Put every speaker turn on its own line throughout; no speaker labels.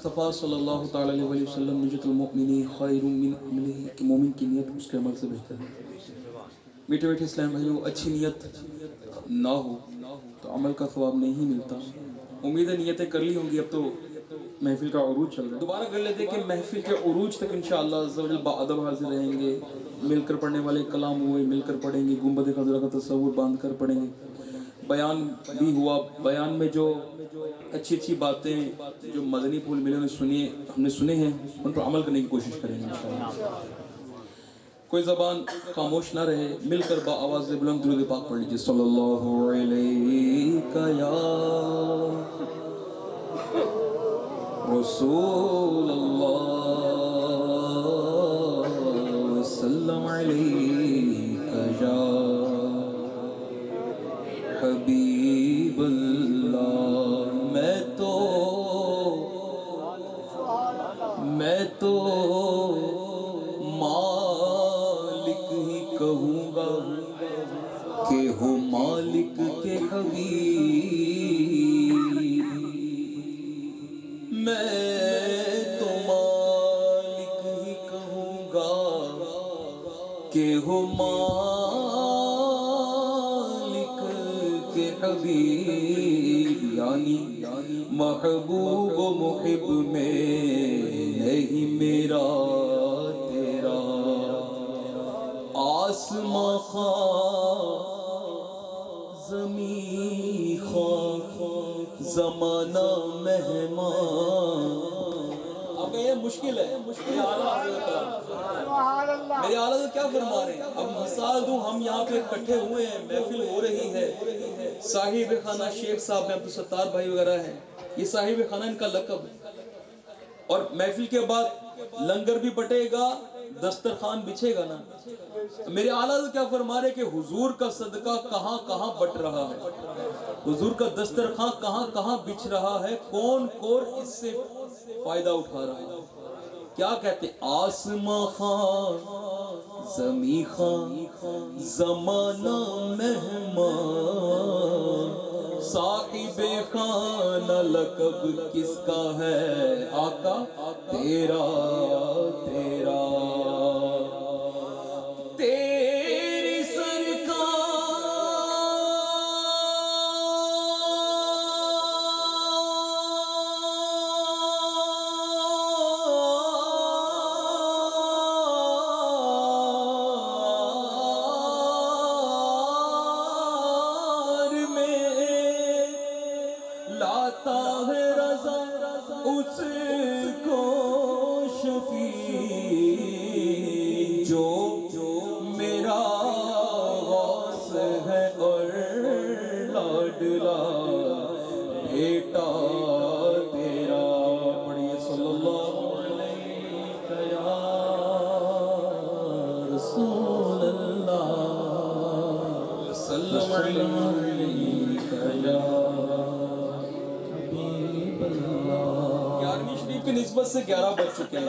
مصطفیٰ صلی اللہ تعالیٰ علیہ وسلم نیت المؤمن خیر من عملہ کہ مومن کی نیت اس کے عمل سے بہتر ہے۔ میٹھے میٹھے اسلام بھائیوں، اچھی نیت نہ ہو تو عمل کا ثواب نہیں ملتا۔ امید ہے نیتیں کر لی ہوں گی، اب تو محفل کا عروج چل رہا ہے، دوبارہ کر لیتے کہ محفل کے عروج تک انشاءاللہ عز و جل باادب حاضر رہیں گے، مل کر پڑھنے والے کلام ہوئے مل کر پڑھیں گے، گنبد خضرا کا تصور باندھ کر پڑھیں گے، بیان بھی ہوا، بیان میں جو اچھی اچھی باتیں جو مدنی پھول ملے ہم نے سنے ہیں، ان پر عمل کرنے کی کوشش کریں گے انشاءاللہ۔ کوئی زبان خاموش نہ رہے، مل کر با آواز بلند درود پاک پڑھ لیجیے۔ صلی اللہ علیہ یا رسول اللہ وسلم علیہ یا حبیب اللہ۔ میں تو مالک ہی کہوں گا کہ ہو مالک کے حبیب۔ میں تو مالک ہی کہوں گا کہ ہو مالک کے حبیب، یعنی محبوب و محب میں نہیں میرا تیرا، آسماں خواہ زمین خواہ زمانہ مہمان۔ اب یہ مشکل ہے، میرے اعلیٰ تو کیا فرما رہے ہیں؟ اب مثال دوں، ہم یہاں پہ اکٹھے ہوئے ہیں، محفل ہو رہی ہے، صاحب خانہ شیخ صاحب ہیں، عبدالستار بھائی وغیرہ ہیں، یہ صاحب خانہ ان کا لقب ہے، اور محفل کے بعد لنگر بھی بٹے گا، دسترخوان بچھے گا نا۔ میرے اعلیٰ تو کیا فرما رہے کہ حضور کا صدقہ کہاں کہاں بٹ رہا ہے، حضور کا دسترخوان کہاں کہاں بچھ رہا ہے، کون کون اس سے فائدہ اٹھا رہا ہے۔ کیا کہتے ہیں؟ آسماں خان زمین خان زمانہ مہمان، صاحب خانہ لقب کس کا ہے آقا؟ تیرا تیرا۔ تیری لاتا ہے رضا اس کو شفیع، جو میرا غوث ہے اور لاڈلا بیٹا تیرا۔ پڑھیے صلی اللہ علیہ یا رسول اللہ وسلم علیہ یا 11ویں شریف کی نسبت سے 11 بج چکے ہیں،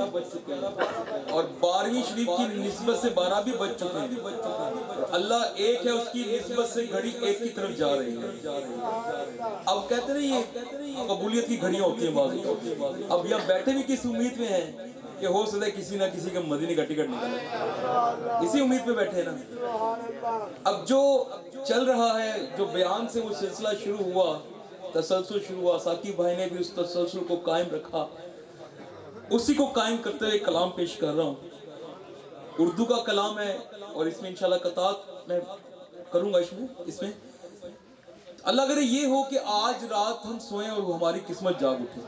اور 12ویں شریف کی نسبت سے 12 بھی بج چکے ہیں۔ اللہ ایک ہے، اس کی نسبت سے گھڑی ایک کی طرف جا رہی ہے۔ اب کہتے ہیں یہ قبولیت کی گھڑیاں ہوتی ہیں بعض۔ اب یہاں بیٹھے بھی کس امید میں ہیں کہ ہو سکتا ہے کسی نہ کسی کا مدینے کا ٹکٹ نکلے، اسی امید پہ بیٹھے نا۔ اب جو چل رہا ہے، جو بیان سے وہ سلسلہ شروع ہوا، تسلسل شروع ہوا، ساقی بھائی نے بھی اس تسلسل کو قائم رکھا، اسی کو قائم کرتے ہوئے کلام پیش کر رہا ہوں۔ اردو کا کلام ہے، اور اس میں انشاءاللہ قطعات میں کروں گا۔ اس میں اللہ کرے یہ ہو کہ آج رات ہم سوئیں اور ہماری قسمت جاگ اٹھے،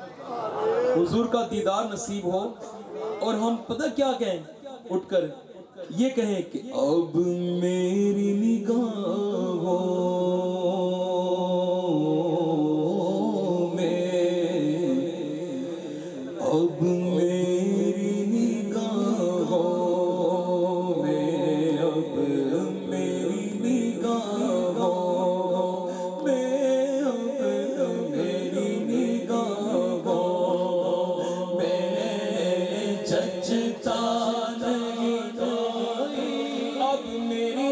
حضور کا دیدار نصیب ہو، اور ہم پتہ کیا کہیں اٹھ کر؟ یہ کہیں کہ اب میری نگاہوں اب میری نگاہوں میں، اب میری نگاہوں میں، اب میری نگاہوں میں جچتا نہیں کوئی، اب میری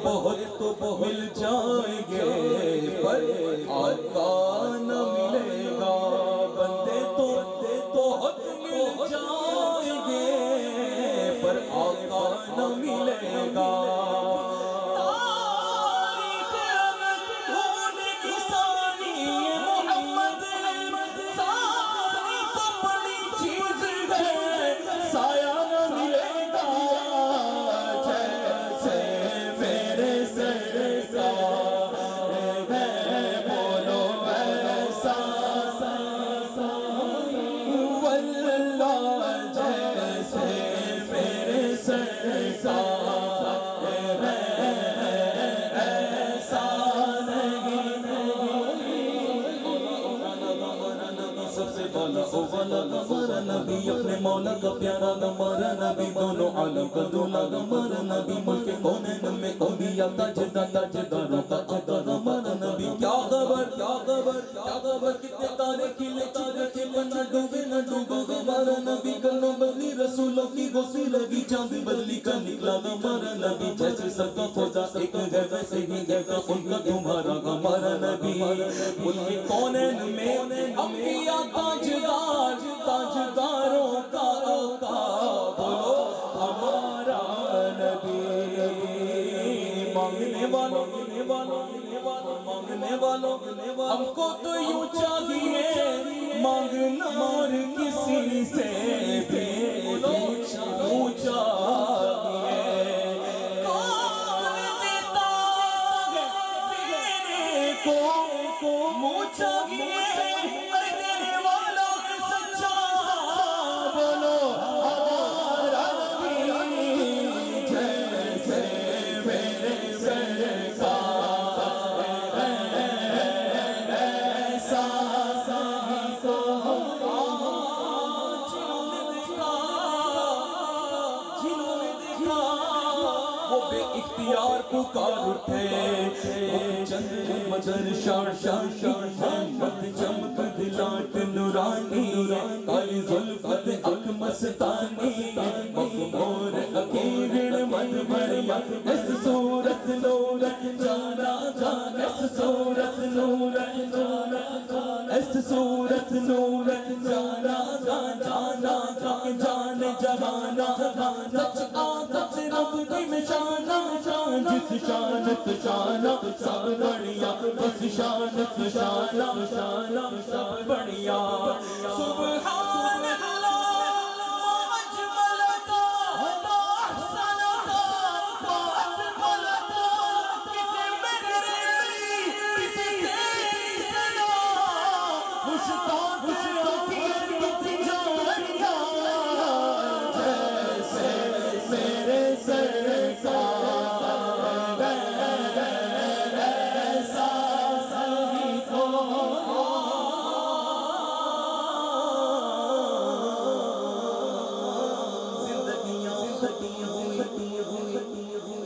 بہت مل جائیں گے پر آقا نہ ملے گا، بندے تو بہت مل جائیں گے پر آقا نہ ملے گا۔ ہمارا نبی اپنے مولا کا پیارا ہمارا نبی، دونوں عالم کا دولا ہمارا نبی، ملک کونین میں انبیاء تاجداروں کا تاجدار ہمارا نبی۔ کیا خبر کیا خبر کیا خبر کتنے تارے کھلے چکے نہ ڈوبے نہ ڈوبے ہمارا نبی، کرنوں بدلی رسولوں کی غصی لگی، چاند بدلی کا نکلا ہمارا نبی، جیسے سب کا خدا ایک ہے ویسے ہی ہے ان کا تمہارا ہمارا نبی، ملک کونین میں انبیاء تاجداروں کا آقا، بولو ہمارا نبی۔ مانگنے والوں ہم کو تو یوں چاہیے مانگنا اور کسی سے بھی یوں چاہیے، کون دیتا دینے کو منہ چاہیے، اختیار پکار اٹھے چند مدر شاہ محمد چمک دلاٹ نورانی، کالی زلفت اک مستانی، مخمور حقیر مد مریا، اس صورت نورت جانا جانا، اس صورت نورت جانا جانا، اس صورت نورت جانا جانا جان جہانا، سچ آقت رب کی مشانہ، جس شانت شانہ سب بڑھیا، بس شانت شانہ شانہ سب بڑھیا، سبحان اللہ اجملتا احسنتا اجملتا، کتنے میری کتنے سنا مشتاق کی جانیا، جیسے میرے سرکار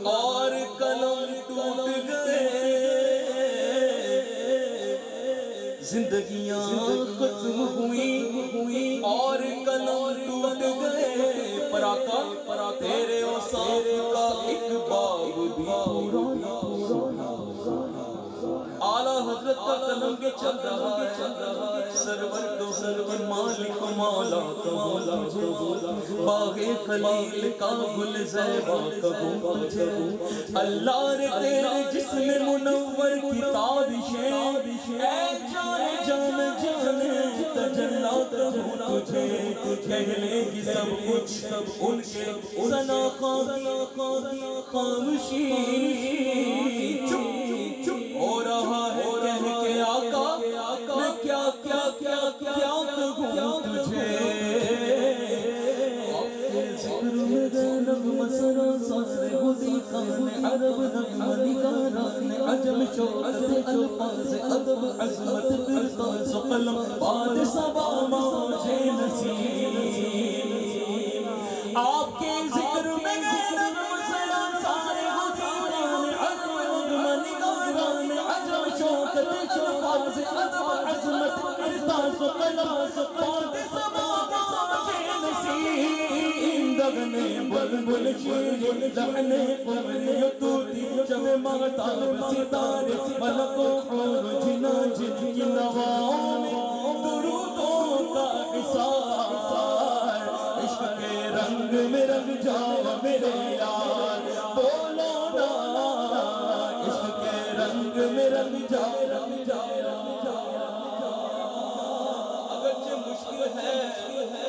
اور قلم ٹوٹ گئے، زندگیاں ختم ہوئی اور قلم ٹوٹ گئے، پر آقا تیرے اوصاف کا ایک باب بھی پورا، اعلیٰ حضرت کا قلم کے چل رہا ہے، سرور تو سرور مالک مولا کہوں تجھے، باغ خلیل کا گل زیبا کہوں تجھے، اللہ رے تیرے جسم منور کی تابشیں، اے جان جان جانے تجلا کہوں تجھے، کہہ لے گی سب کچھ ان کے ثنا خاموشی، ہو رہا ہے کہہ کے آقا میں کیا کیا کیا کیا کہوں تجھے، آپ کے ذکر میں گئے نغمہ سرا سارے ہوتی خان عرب نغمہ نگاران عجم شوقت الفاظ ادب عظمت کرتاز قلم باد صبا موجے نسیم، آپ کے ذکر میں گئے نغمہ سرا سارے ہوتی خان عرب نغمہ نگاران عجم شوقت الفاظ ادب عظمت کرتاز قلم باد صبا موجے نسیم، دغنے بلبل شیر لحنے قمر یتوتی
جب مہتاب ستارے ملک و حور جنا جن کی نواؤں میں درودوں کا حصار عشق کے رنگ میں رنگ جاؤ میرے یار بولو نا عشق کے رنگ میں رنگ جاؤ
اگرچہ مشکل ہے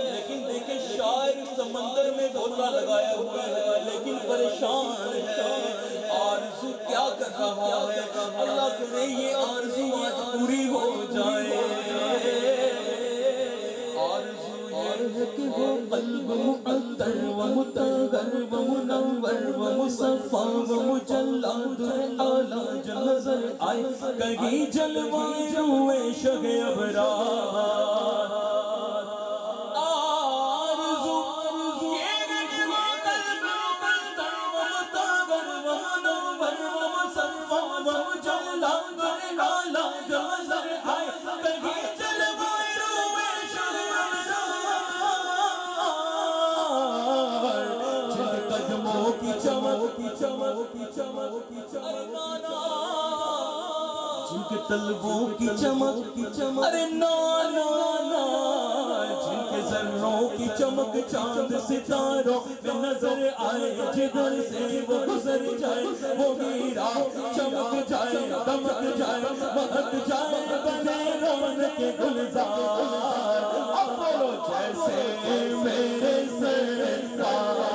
لیکن دیکھیں شاعر سمندر میں غوطہ لگایا ہوا ہے لیکن پریشان ہے آرزو کیا کر رہا ہے اللہ کرے یہ آرزو آج پوری ہو جائے آرزو یہ ہے کہ وہ
قلب معطر و مطہر و منور و مصفا و مجلد اعلیٰ جو نظر آئے کہیں جلوائے روئے شہ ابرار آرزو یہ ہے کہ وہ قلب معطر و مطہر و منور و مصفا و مجلد اعلیٰ جو نظر آئے کہیں جلوائے روئے شہ قدموں کی چمک جن کے طلبوں کی چمک ارے نانا جن کے ذروں کی چمک چاند ستاروں میں نظر آئے جدھر سے وہ گزر جائے وہ میرا چمک جائے دمک جائے مہک جائے بنے رونق گلزار اب بولو جیسے میرے سرکار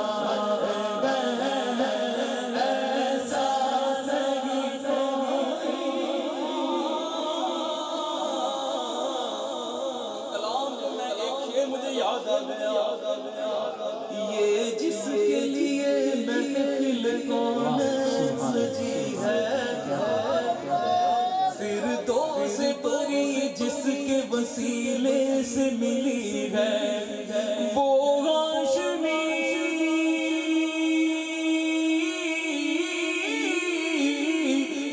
یہ جس کے لیے محفل کون سجی ہے فردوس پری جس کے وسیلے سے ملی ہے وہ ہاشمی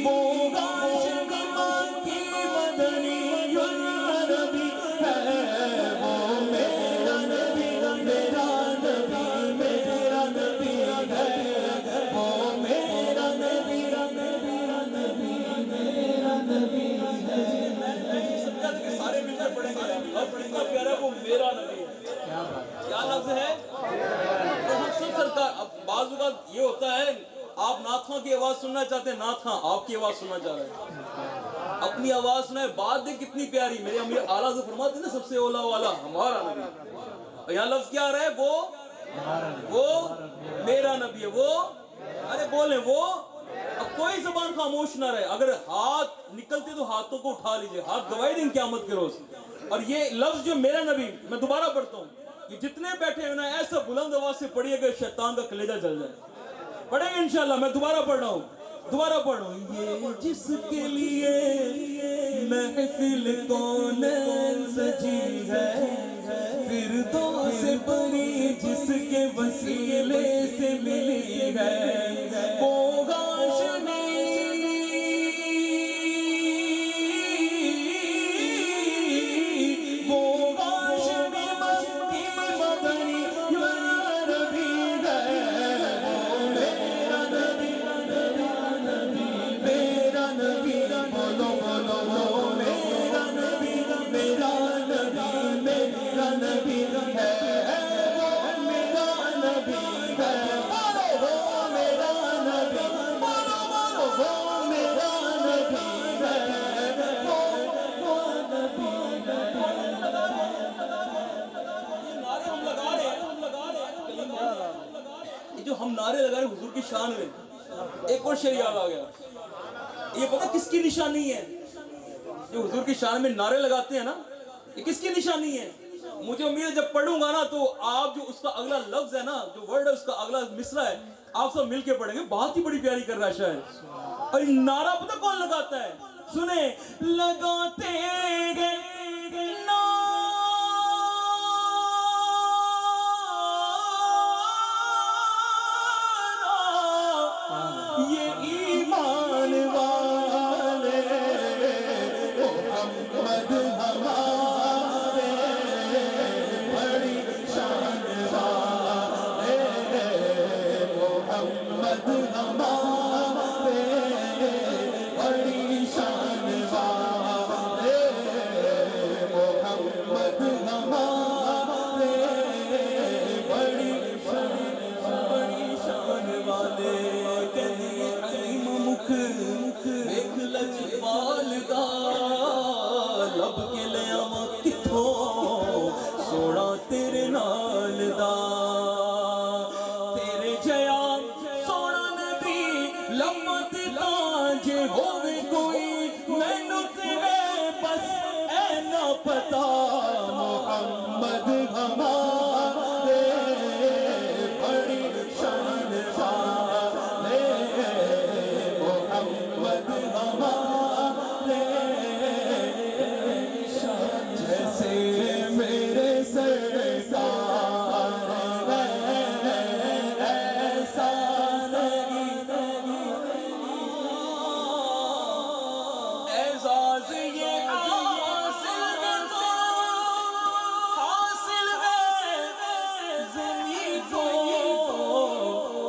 وہ ہاشمی ماں کی مدنی عربی ہے وہ میرا نبی
میرا نبی کیا لفظ ہے سرکار اب بعض اوقات یہ ہوتا ہے آپ نعت خواں کی آواز سننا چاہتے ہیں نعت خواں آپ کی آواز سننا چاہ رہے ہیں اپنی آواز سنائے بات دیکھ کتنی پیاری میرے امیر اعلیٰ سے فرماتے ہیں نا سب سے اولا والا ہمارا نبی اور یہاں لفظ کیا آ رہا ہے وہ میرا نبی ہے وہ ارے بولیں وہ اب کوئی زبان خاموش نہ رہے اگر ہاتھ نکلتے تو ہاتھوں کو اٹھا لیجئے ہاتھ گواہی دیں قیامت کے روز اور یہ لفظ جو میرا نبی میں دوبارہ پڑھتا ہوں کہ جتنے بیٹھے ہیں نا ایسا بلند آواز سے پڑھیے کہ شیطان کا کلیجہ جل جائے پڑھیں گے انشاءاللہ میں دوبارہ پڑھ رہا ہوں
یہ جس کے لیے محفل کونین سجی ہے فردوس پری جس کے وسیلے سے ملی ہے وہ ہاشمی
جو ہم نعرے لگا رہے ہیں حضور کی شان میں ایک اور شعر یاد آ گیا یہ پتہ کس کی نشانی ہے جو حضور کی شان میں نعرے لگاتے ہیں نا یہ کس کی نشانی ہے مجھے امید ہے جب پڑھوں گا نا تو آپ جو اس کا اگلا لفظ ہے نا جو ورڈ ہے اس کا اگلا مصرع ہے آپ سب مل کے پڑھیں گے بہت ہی بڑی پیاری کر رہا ہے شاعر اور نعرہ پتہ کون لگاتا ہے سنیں لگاتے گئے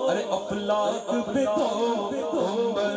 ارے افلاک پہ تو